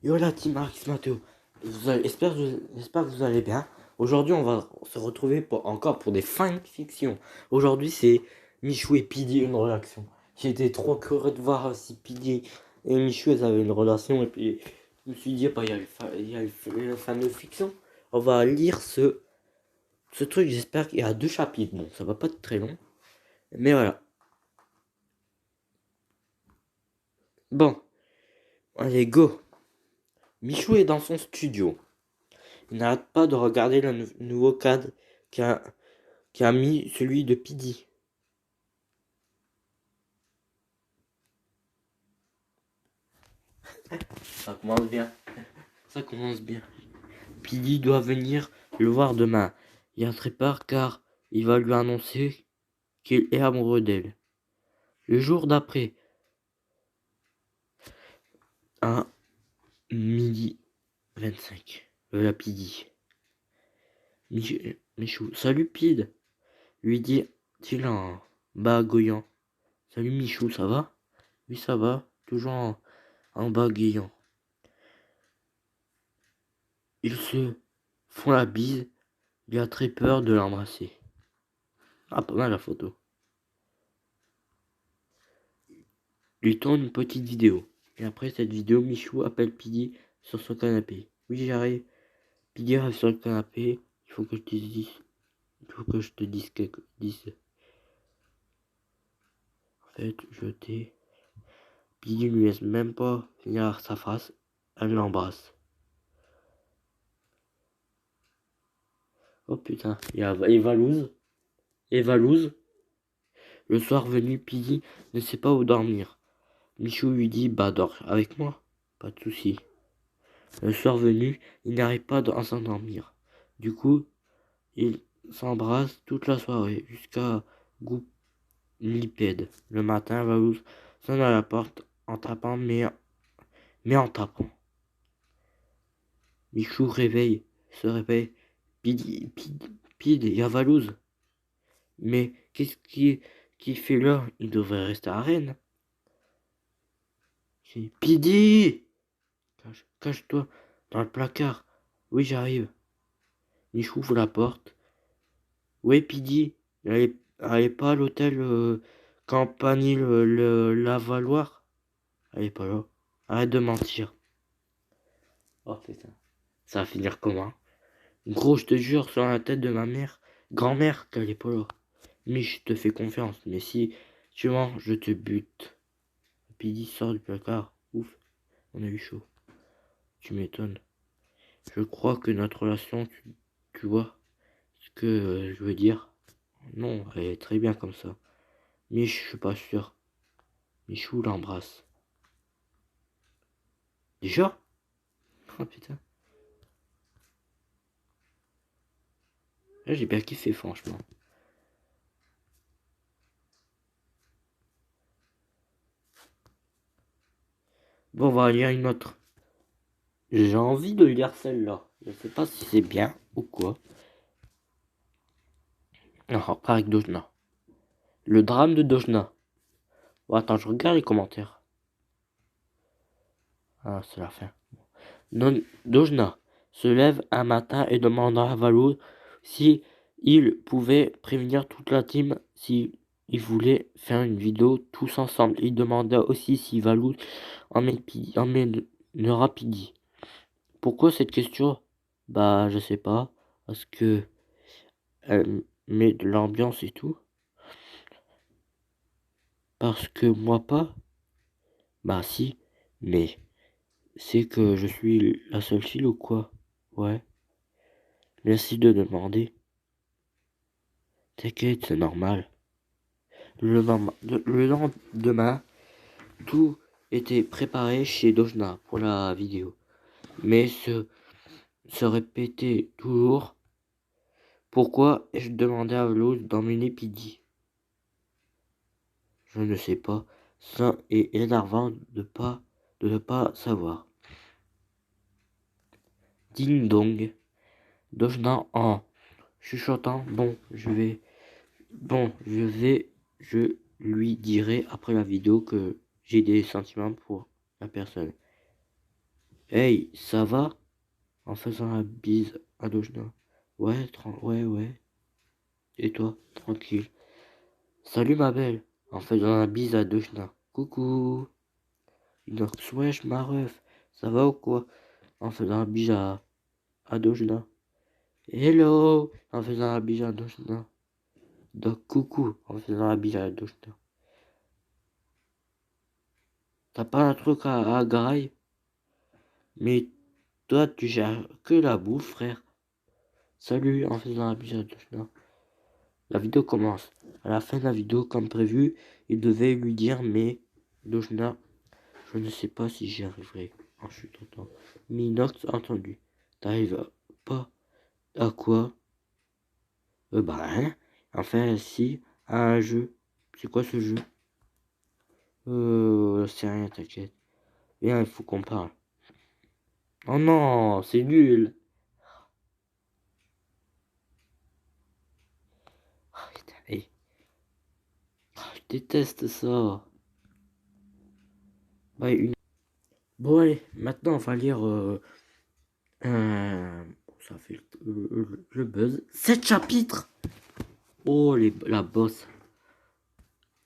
Yo la team Marx Matteo, j'espère que vous allez bien. Aujourd'hui on va se retrouver encore pour des fanfictions. Aujourd'hui c'est Michou et Pidi une relation. J'étais trop curieux de voir si Pidi et Michou elles avaient une relation et puis je me suis dit bah il y a le fameux fiction. On va lire ce truc, j'espère qu'il y a 2 chapitres. Bon ça va pas être très long. Mais voilà. Bon, allez go. Michou est dans son studio. Il n'arrête pas de regarder le nouveau cadre qu'a mis celui de Pidi. Ça commence bien. Ça commence bien. Pidi doit venir le voir demain. Il a très peur car il va lui annoncer qu'il est amoureux d'elle. Le jour d'après, à midi 25, la Pidi. Michou, salut Pid, lui dit-il en bégayant. Salut Michou, ça va? Oui, ça va, toujours en bégayant. Ils se font la bise. Il a très peur de l'embrasser. Ah, pas mal la photo. Il tourne une petite vidéo. Et après cette vidéo, Michou appelle Pidi sur son canapé. Oui, j'arrive. Pidi arrive sur le canapé. Il faut que je te dise. Il faut que je te dise quelque chose. En fait, je t'ai. Pidi lui laisse même pas finir sa phrase. Elle l'embrasse. Oh putain, il y a Evalouz. Evalouz. Le soir venu, Pidi ne sait pas où dormir. Michou lui dit bah dors avec moi. Pas de soucis. Le soir venu, il n'arrive pas à s'endormir. Du coup, ils s'embrassent toute la soirée jusqu'à Goupilipède. Le matin, Valouz sonne à la porte en tapant, mais en tapant. Michou se réveille. Pidi, il y a Valouz. Mais qu'est-ce qui fait là? Il devrait rester à Rennes. Pidi! Cache-toi dans le placard. Oui, j'arrive. Michou ouvre la porte. Ouais, Pidi, elle est pas à l'hôtel Campanile Lavaloir. Elle est pas là. Arrête de mentir. Oh putain. Ça va finir comment? Gros, je te jure, sur la tête de ma mère, grand-mère, qu'elle est pas là. Mais je te fais confiance. Mais si tu mens, je te bute. Pidi sort du placard. Ouf, on a eu chaud. Tu m'étonnes. Je crois que notre relation, tu vois ce que je veux dire? Non, elle est très bien comme ça. Mais je suis pas sûr. Michou l'embrasse. Déjà? Oh putain. Là, j'ai bien kiffé, franchement. Bon, on va lire une autre. J'ai envie de lire celle-là. Je sais pas si c'est bien ou quoi. Alors, pas avec Dojna. Le drame de Dojna. Oh, attends, je regarde les commentaires. Ah, c'est la fin. Dojna se lève un matin et demande à Valou si il pouvait prévenir toute la team si ils voulaient faire une vidéo tous ensemble. Il demanda aussi si Valou emmènera Pidi. Pourquoi cette question? Bah, je sais pas. Parce que elle met de l'ambiance et tout. Parce que moi pas. Bah si. Mais c'est que je suis la seule fille ou quoi? Ouais. Merci de demander. T'inquiète, c'est normal. Le lendemain, tout était préparé chez Dojna pour la vidéo. Mais se répétait toujours. Pourquoi ai-je demandé à Velouz d'emmener Pidi? Je ne sais pas. Ça est énervant de ne pas savoir. Ding dong. Dojna en chuchotant. Je lui dirai après la vidéo que j'ai des sentiments pour la personne. Hey, ça va? En faisant la bise à Dojna. Ouais, ouais, ouais. Et toi? Tranquille. Salut ma belle. En faisant la bise à Dojna. Coucou. Inox, wesh ma ref. Ça va ou quoi? En faisant la bise à Dojna. Hello. En faisant la bise à Dojna. Donc coucou. En faisant la bise à Dojna. T'as pas un truc à graille? Mais toi, tu gères que la bouffe, frère. Salut, en faisant la bise à Dojna. La vidéo commence. À la fin de la vidéo, comme prévu, il devait lui dire, mais Dojna, je ne sais pas si j'y arriverai en chuchotant. Minox entendu. T'arrives pas à quoi? Bah rien. Enfin, si, à un jeu. C'est quoi ce jeu? C'est rien, t'inquiète. Viens, il faut qu'on parle. Oh non, c'est nul. Oh, putain, hey. Oh, je déteste ça. Ouais, bon, allez, maintenant, on va lire ça fait le buzz. 7 chapitres. Oh, la bosse.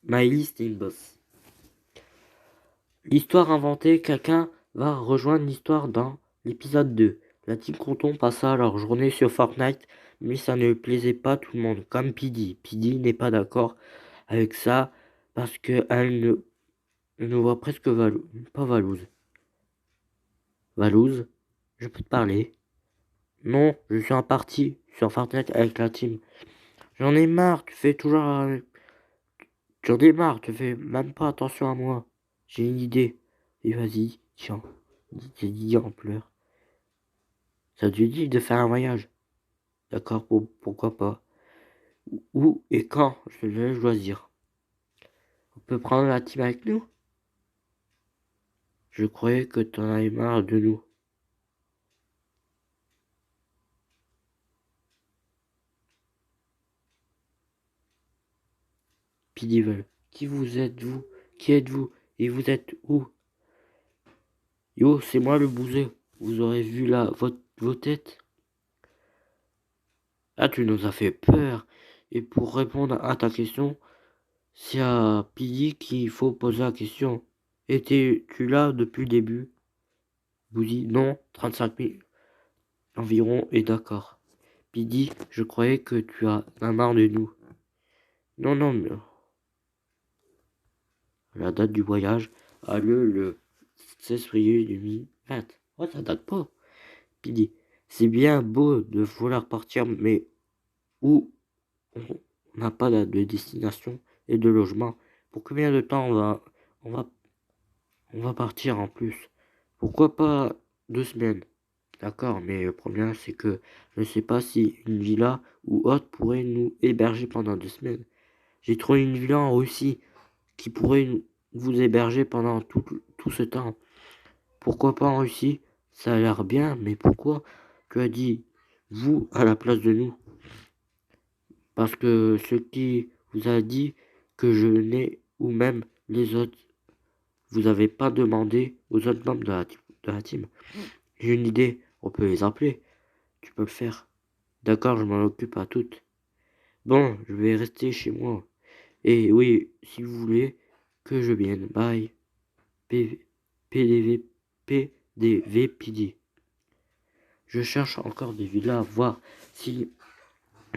Miley, c'était une bosse. L'histoire inventée, quelqu'un va rejoindre l'histoire dans l'épisode 2. La team Conton passa leur journée sur Fortnite, mais ça ne plaisait pas tout le monde, comme PD. PD n'est pas d'accord avec ça parce qu'elle ne voit presque pas Valouz. Valouz, je peux te parler? Non, je suis en partie sur Fortnite avec la team. J'en ai marre, tu fais toujours... J'en ai marre, tu fais même pas attention à moi. J'ai une idée. Et vas-y, tiens. J'ai dit en pleurs. Ça te dit de faire un voyage. D'accord, pourquoi pas. Où et quand, je te laisse choisir. On peut prendre la team avec nous? Je croyais que t'en avais marre de nous. Pidivel. Qui vous êtes-vous? Qui êtes-vous? Et vous êtes où? Yo, c'est moi le bouseux. Vous aurez vu là vos têtes? Ah, tu nous as fait peur. Et pour répondre à ta question, c'est à Pidi qu'il faut poser la question. Étais-tu là depuis le début? Bouzy, non, 35 000 environ, et d'accord. Pidi, je croyais que tu as marre de nous. Non, non, mais la date du voyage a lieu le 16 février 2020. Oh, ça date pas. Pidi, c'est bien beau de vouloir partir, mais où on n'a pas de destination et de logement. Pour combien de temps on va On va partir en plus. Pourquoi pas 2 semaines? D'accord, mais le problème c'est que je ne sais pas si une villa ou autre pourrait nous héberger pendant 2 semaines. J'ai trouvé une villa en Russie qui pourrait vous héberger pendant tout ce temps. Pourquoi pas en Russie? Ça a l'air bien, mais pourquoi tu as dit vous à la place de nous? Parce que ce qui vous a dit que je n'ai, ou même les autres, vous avez pas demandé aux autres membres de la team. J'ai une idée, on peut les appeler. Tu peux le faire. D'accord, je m'en occupe à toutes. Bon, je vais rester chez moi. Et oui, si vous voulez que je vienne. Bye. PDV, PDV, PD. Je cherche encore des villas à voir s'il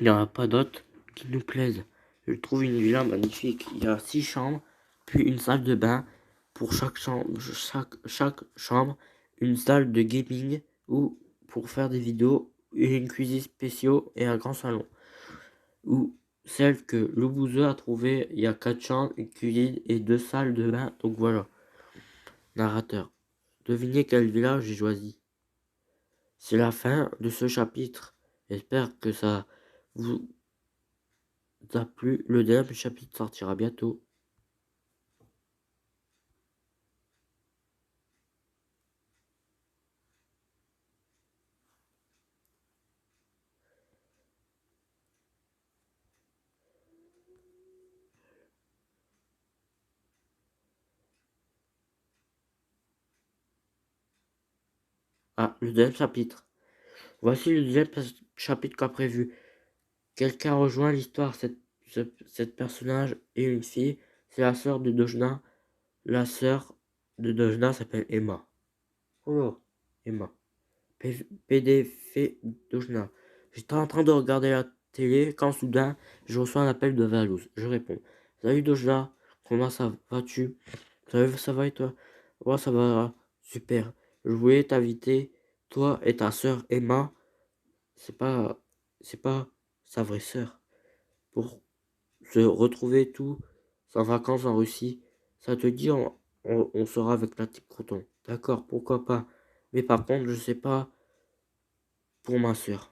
n'y en a pas d'autres qui nous plaisent. Je trouve une villa magnifique. Il y a 6 chambres, puis une salle de bain pour chaque chambre, une salle de gaming ou pour faire des vidéos, et une cuisine spéciale et un grand salon. Ou celle que le bouseux a trouvée, il y a 4 chambres, une cuisine et 2 salles de bain. Donc voilà. Narrateur. Devinez quel village j'ai choisi. C'est la fin de ce chapitre. J'espère que ça vous a plu. Le deuxième chapitre sortira bientôt. Ah, le deuxième chapitre. Voici le deuxième chapitre qu'a prévu. Quelqu'un rejoint l'histoire. Cette personnage est une fille. C'est la sœur de Dojna. La sœur de Dojna s'appelle Emma. Oh, Emma. PDF Dojna. J'étais en train de regarder la télé quand soudain je reçois un appel de Valouz. Je réponds. Salut Dojna, comment ça vas-tu? Salut, ça va et toi? Ouais, ça va, super. Je voulais t'inviter, toi et ta sœur Emma. C'est pas, c'est pas sa vraie sœur. Pour se retrouver tous en vacances en Russie. Ça te dit, on sera avec la type Croton. D'accord, pourquoi pas. Mais par contre, je sais pas pour ma sœur.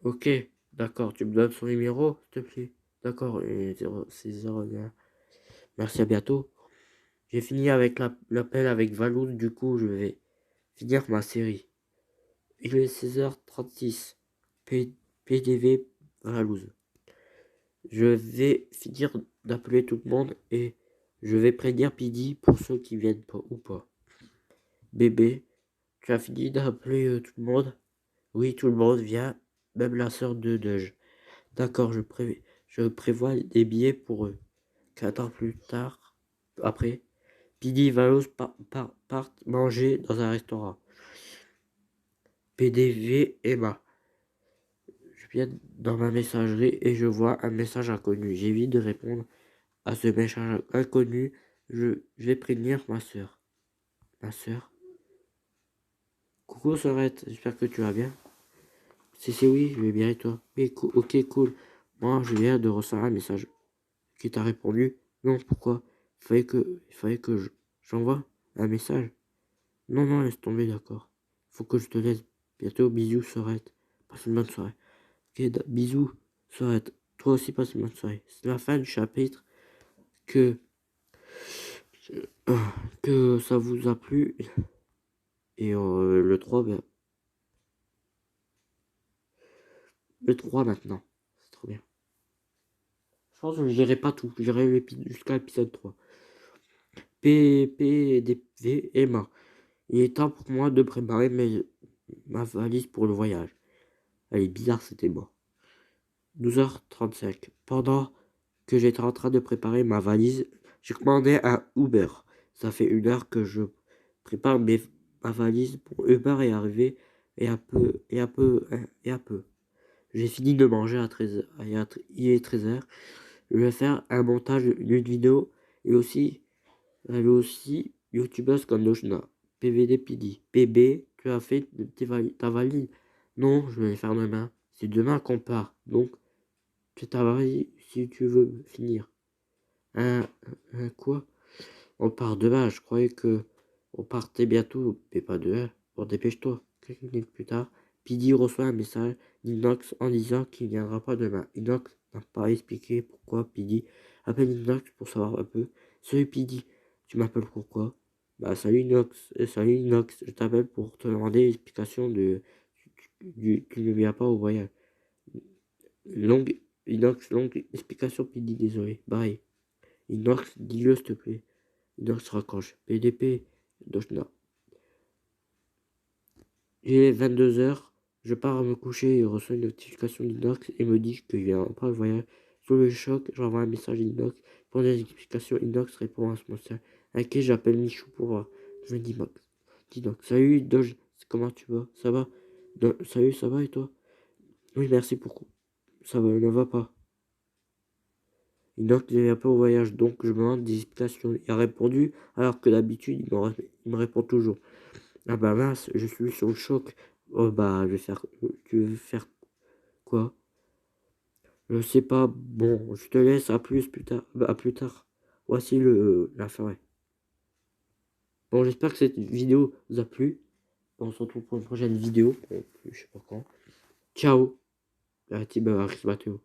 Ok, d'accord, tu me donnes son numéro, s'il te plaît. D'accord, c'est 01. Merci, à bientôt. J'ai fini avec l'appel avec Valouz, du coup, je vais finir ma série. Il est 16h36. PDV Valouz. Je vais finir d'appeler tout le monde et je vais prévenir Pidi pour ceux qui viennent pas ou pas. Bébé, tu as fini d'appeler tout le monde? Oui, tout le monde vient, même la sœur de Deuge. D'accord, je prévois des billets pour eux. 4 ans plus tard, après, Pidi et Valos partent manger dans un restaurant. PDV Emma. Je viens dans ma messagerie et je vois un message inconnu. J'évite de répondre à ce message inconnu. Je vais prévenir ma soeur. Ma soeur? Coucou Sorette, j'espère que tu vas bien. Si oui, je vais bien et toi? Oui, ok, cool. Moi, je viens de recevoir un message. Qui t'a répondu? Non, pourquoi? Il fallait que j'envoie un message. Non, non, laisse tomber, d'accord. Faut que je te laisse. Bientôt, bisous, Sorette. Passe une bonne soirée. Ok, bisous, Sorette. Toi aussi, passe une bonne soirée. C'est la fin du chapitre. Que, que ça vous a plu. Et le 3, ben, le 3 maintenant. C'est trop bien. Je pense que je n'irai pas tout. J'irai jusqu'à l'épisode 3. PPDV Emma. Il est temps pour moi de préparer ma valise pour le voyage. Elle est bizarre, c'était moi. 12h35. Pendant que j'étais en train de préparer ma valise, j'ai commandé un Uber. Ça fait 1 heure que je prépare ma valise pour Uber est arrivé et un peu. J'ai fini de manger à 13h. Il est 13h. Je vais faire un montage d'une vidéo et aussi, youtubeuse comme Noshna. PVD PD. PB, tu as fait ta valise? Non, je vais le faire demain. C'est demain qu'on part. Donc, tu ta valise si tu veux finir. Quoi? On part demain. Je croyais que on partait bientôt, mais pas demain. Bon, dépêche-toi. Quelques minutes plus tard, PD reçoit un message d'Inox en disant qu'il ne viendra pas demain. Inox n'a pas expliqué pourquoi PD appelle Inox pour savoir un peu. Salut PD, tu m'appelles pourquoi? Bah salut Inox, je t'appelle pour te demander l'explication tu ne viens pas au voyage. Longue explication PD, désolé. Bye. Inox, dis-le s'il te plaît. Inox raccroche. PDP, Doshna. Il est 22h, je pars me coucher et reçois une notification d'Inox et me dit qu'il vient pas le voyage. Sous le choc, j'envoie un message à Inox pour des explications. Inox répond à ce message. Inquiet, j'appelle Michou pour voir. Je me dis Inox. Salut Doge, comment tu vas? Ça va? Salut, ça va et toi? Oui, merci beaucoup. Ça va, ne va pas. Inox ne vient pas au voyage, donc je me demande des explications. Il a répondu alors que d'habitude il me répond toujours. Ah bah mince, je suis sur le choc. Oh bah, je vais faire. Tu veux faire quoi? Je sais pas. Bon, je te laisse. Plus tard. Bah, à plus tard. Voici la fin. Bon, j'espère que cette vidéo vous a plu. On se retrouve pour une prochaine vidéo. Je sais pas quand. Ciao. La team Matteo.